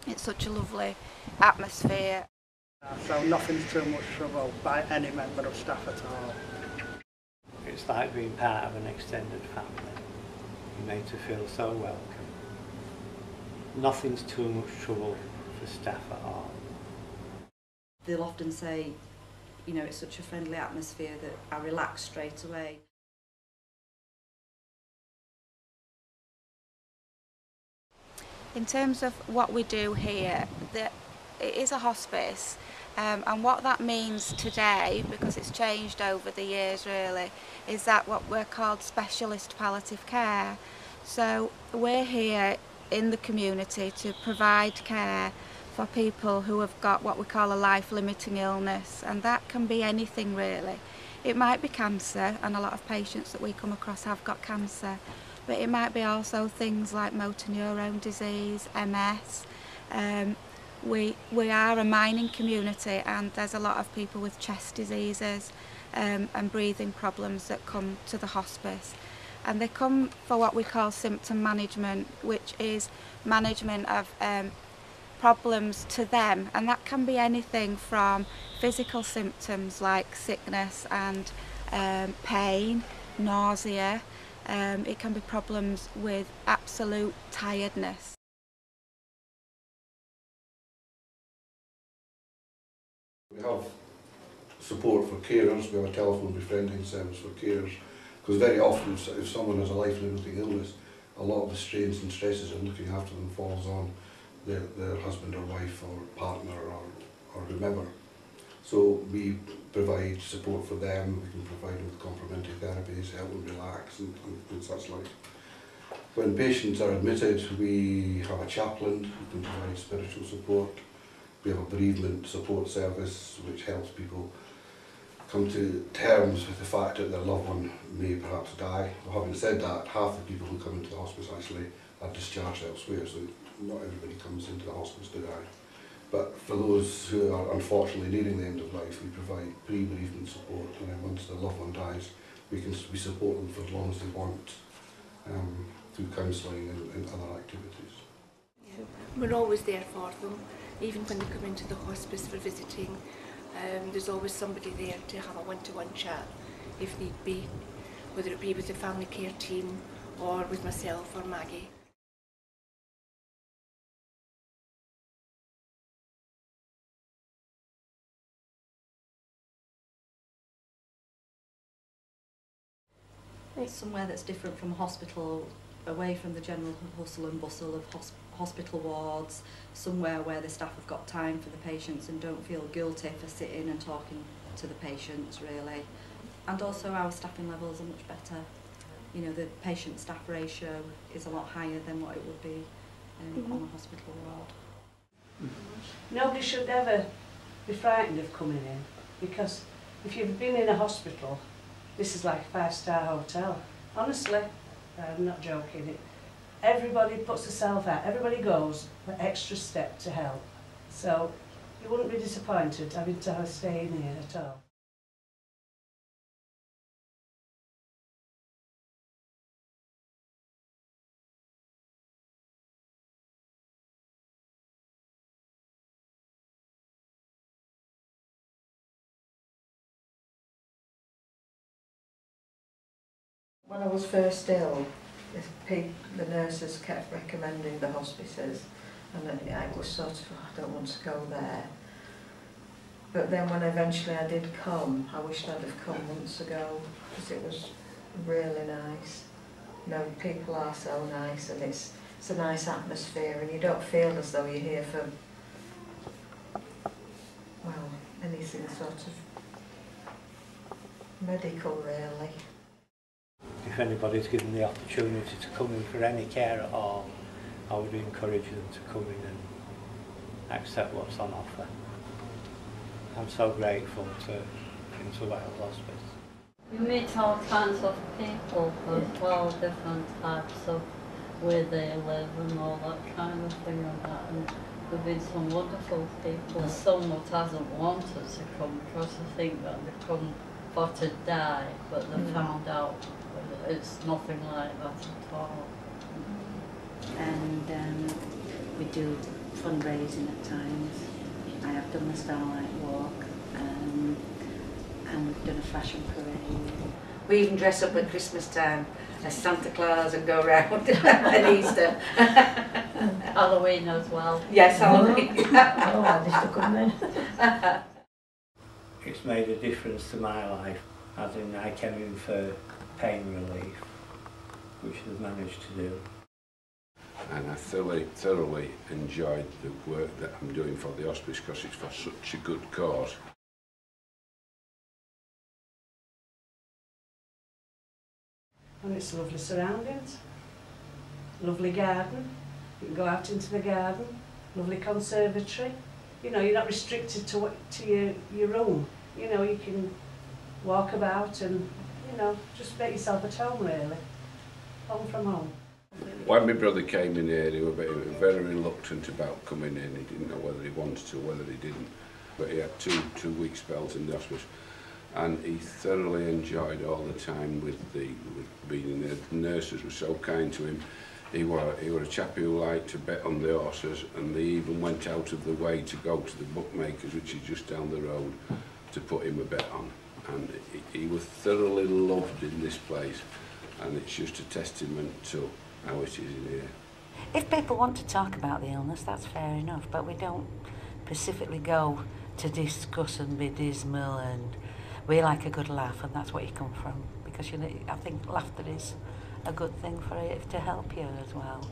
It's such a lovely atmosphere. So nothing's too much trouble by any member of staff at all. It's like being part of an extended family. You're made to feel so welcome. Nothing's too much trouble for staff at all. They'll often say, you know, it's such a friendly atmosphere that I relax straight away. In terms of what we do here, it is a hospice, and what that means today, because it's changed over the years really, is that what we're called specialist palliative care. So we're here in the community to provide care for people who have got what we call a life-limiting illness, and that can be anything really. It might be cancer, and a lot of patients that we come across have got cancer, but it might be also things like motor neurone disease, MS. We are a mining community, and there's a lot of people with chest diseases and breathing problems that come to the hospice. And they come for what we call symptom management, which is management of problems to them, and that can be anything from physical symptoms like sickness and pain, nausea. It can be problems with absolute tiredness. We have support for carers. We have a telephone befriending service for carers, because very often if someone has a life-limiting illness, a lot of the strains and stresses of looking after them falls on their husband or wife or partner or whomever. So we provide support for them. We can provide them with complementary therapies, help them relax and such like. When patients are admitted, we have a chaplain who can provide spiritual support. We have a bereavement support service which helps people come to terms with the fact that their loved one may perhaps die. Well, having said that, half the people who come into the hospice actually are discharged elsewhere, so not everybody comes into the hospice to die. But for those who are unfortunately nearing the end of life, we provide pre-bereavement support, and then once the loved one dies, we support them for as long as they want through counselling and other activities. Yeah. We're always there for them, even when they come into the hospice for visiting. There's always somebody there to have a one-to-one chat if need be, whether it be with the family care team or with myself or Maggie. It's somewhere that's different from a hospital, away from the general hustle and bustle of hospital wards, somewhere where the staff have got time for the patients and don't feel guilty for sitting and talking to the patients really. And also our staffing levels are much better. You know, the patient-staff ratio is a lot higher than what it would be on a hospital ward. Nobody should ever be frightened of coming in, because if you've been in a hospital, this is like a five-star hotel. Honestly, I'm not joking. Everybody puts themselves out. Everybody goes the extra step to help. So you wouldn't be disappointed having to stay in here at all. When I was first ill, the nurses kept recommending the hospices, and I was sort of, I don't want to go there. But then when eventually I did come, I wished I'd have come months ago, because it was really nice. You know, people are so nice, and it's a nice atmosphere, and you don't feel as though you're here for, well, anything sort of medical really. If anybody's given the opportunity to come in for any care at all, I would encourage them to come in and accept what's on offer. I'm so grateful to Wales Hospice. You meet all kinds of people with all different types of where they live and all that kind of thing and that. And there've been some wonderful people. There's some that hasn't wanted to come because they think that they come for to die, but they found out it's nothing like that at all. And we do fundraising at times. I have done the Starlight Walk, and we've done a fashion parade. We even dress up at Christmas time as Santa Claus and go round at Easter. Halloween as well. Yes, Halloween. Oh, I used to come in. It's made a difference to my life, as in I came in for pain relief, which I've managed to do. And I thoroughly enjoyed the work that I'm doing for the hospice because it's for such a good cause. And it's lovely surroundings, lovely garden. You can go out into the garden, lovely conservatory. You know, you're not restricted to your room. You know, you can walk about and, you know, just make yourself at home really. Home from home. When my brother came in here, he was very reluctant about coming in. He didn't know whether he wanted to, whether he didn't. But he had two-week spells in the hospice, and he thoroughly enjoyed all the time with being in there. The nurses were so kind to him. He were a chap who liked to bet on the horses, and they even went out of the way to go to the bookmakers, which is just down the road, to put him a bet on. And he was thoroughly loved in this place, and it's just a testament to how it is in here. If people want to talk about the illness, that's fair enough, but we don't specifically go to discuss and be dismal, and we like a good laugh, and that's where you come from, because you know, I think laughter is a good thing for it to help you as well.